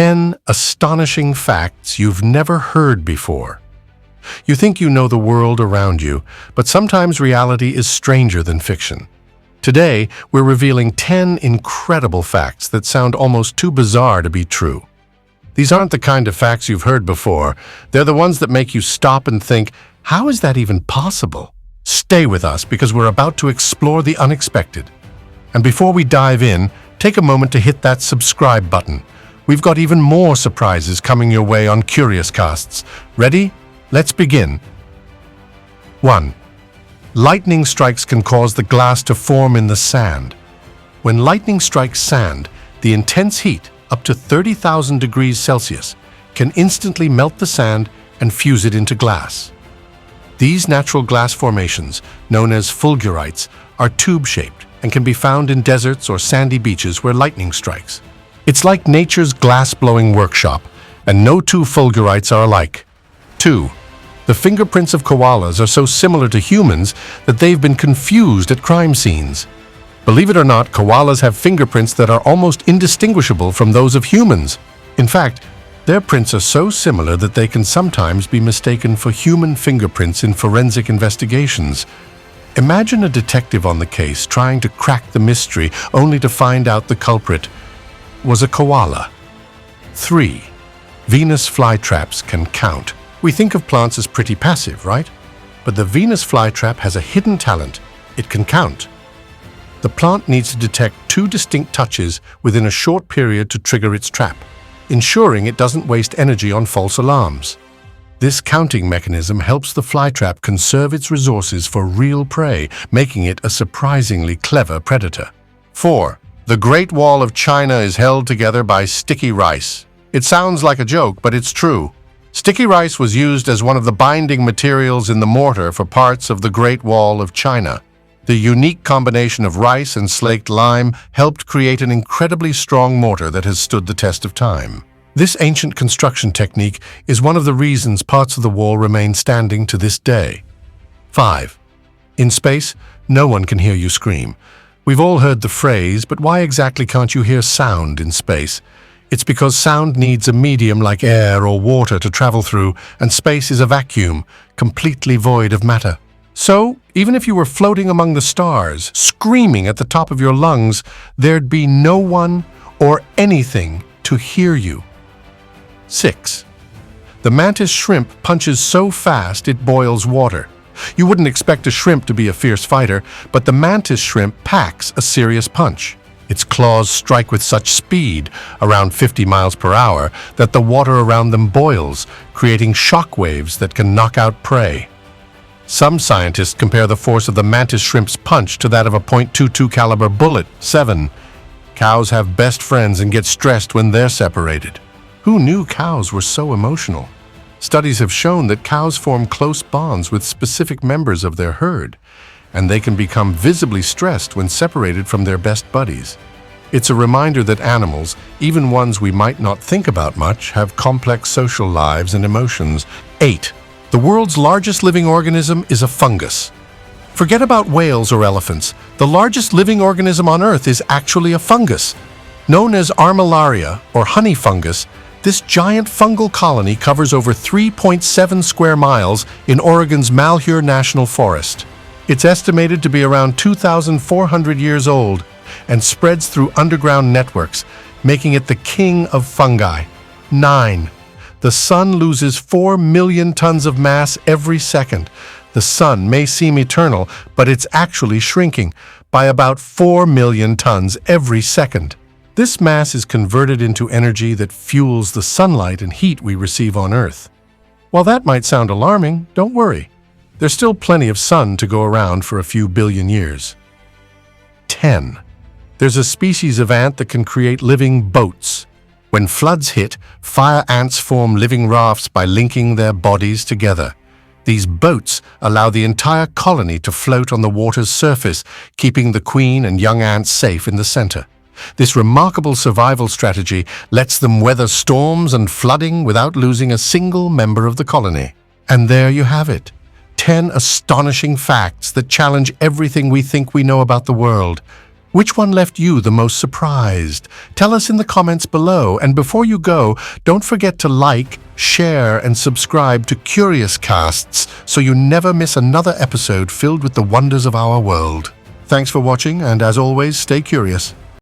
10 astonishing facts you've never heard before. You think you know the world around you, but sometimes reality is stranger than fiction. Today, we're revealing 10 incredible facts that sound almost too bizarre to be true. These aren't the kind of facts you've heard before. They're the ones that make you stop and think, how is that even possible? Stay with us because we're about to explore the unexpected. And before we dive in, take a moment to hit that subscribe button. We've got even more surprises coming your way on CuriousCasts. Ready? Let's begin. 1. Lightning strikes can cause the glass to form in the sand. When lightning strikes sand, the intense heat, up to 30,000 degrees Celsius, can instantly melt the sand and fuse it into glass. These natural glass formations, known as fulgurites, are tube-shaped and can be found in deserts or sandy beaches where lightning strikes. It's like nature's glass-blowing workshop, and no two fulgurites are alike. 2. The fingerprints of koalas are so similar to humans that they've been confused at crime scenes. Believe it or not, koalas have fingerprints that are almost indistinguishable from those of humans. In fact, their prints are so similar that they can sometimes be mistaken for human fingerprints in forensic investigations. Imagine a detective on the case trying to crack the mystery only to find out the culprit was a koala. 3. Venus flytraps can count. We think of plants as pretty passive, right? But the Venus flytrap has a hidden talent. It can count. The plant needs to detect 2 distinct touches within a short period to trigger its trap, ensuring it doesn't waste energy on false alarms. This counting mechanism helps the flytrap conserve its resources for real prey, making it a surprisingly clever predator. 4. The Great Wall of China is held together by sticky rice. It sounds like a joke, but it's true. Sticky rice was used as one of the binding materials in the mortar for parts of the Great Wall of China. The unique combination of rice and slaked lime helped create an incredibly strong mortar that has stood the test of time. This ancient construction technique is one of the reasons parts of the wall remain standing to this day. 5. In space, no one can hear you scream. We've all heard the phrase, but why exactly can't you hear sound in space? It's because sound needs a medium like air or water to travel through, and space is a vacuum, completely void of matter. So, even if you were floating among the stars, screaming at the top of your lungs, there'd be no one or anything to hear you. 6. The mantis shrimp punches so fast it boils water. You wouldn't expect a shrimp to be a fierce fighter, but the mantis shrimp packs a serious punch. Its claws strike with such speed, around 50 miles per hour, that the water around them boils, creating shock waves that can knock out prey. Some scientists compare the force of the mantis shrimp's punch to that of a .22 caliber bullet. 7. Cows have best friends and get stressed when they're separated. Who knew cows were so emotional? Studies have shown that cows form close bonds with specific members of their herd, and they can become visibly stressed when separated from their best buddies. It's a reminder that animals, even ones we might not think about much, have complex social lives and emotions. 8. The world's largest living organism is a fungus. Forget about whales or elephants. The largest living organism on Earth is actually a fungus. Known as Armillaria, or honey fungus, this giant fungal colony covers over 3.7 square miles in Oregon's Malheur National Forest. It's estimated to be around 2,400 years old and spreads through underground networks, making it the king of fungi. 9. The sun loses 4 million tons of mass every second. The sun may seem eternal, but it's actually shrinking by about 4 million tons every second. This mass is converted into energy that fuels the sunlight and heat we receive on Earth. While that might sound alarming, don't worry. There's still plenty of sun to go around for a few billion years. 10. There's a species of ant that can create living boats. When floods hit, fire ants form living rafts by linking their bodies together. These boats allow the entire colony to float on the water's surface, keeping the queen and young ants safe in the center. This remarkable survival strategy lets them weather storms and flooding without losing a single member of the colony. And there you have it. 10 astonishing facts that challenge everything we think we know about the world. Which one left you the most surprised? Tell us in the comments below, and before you go, don't forget to like, share, and subscribe to CuriousCasts so you never miss another episode filled with the wonders of our world. Thanks for watching, and as always, stay curious.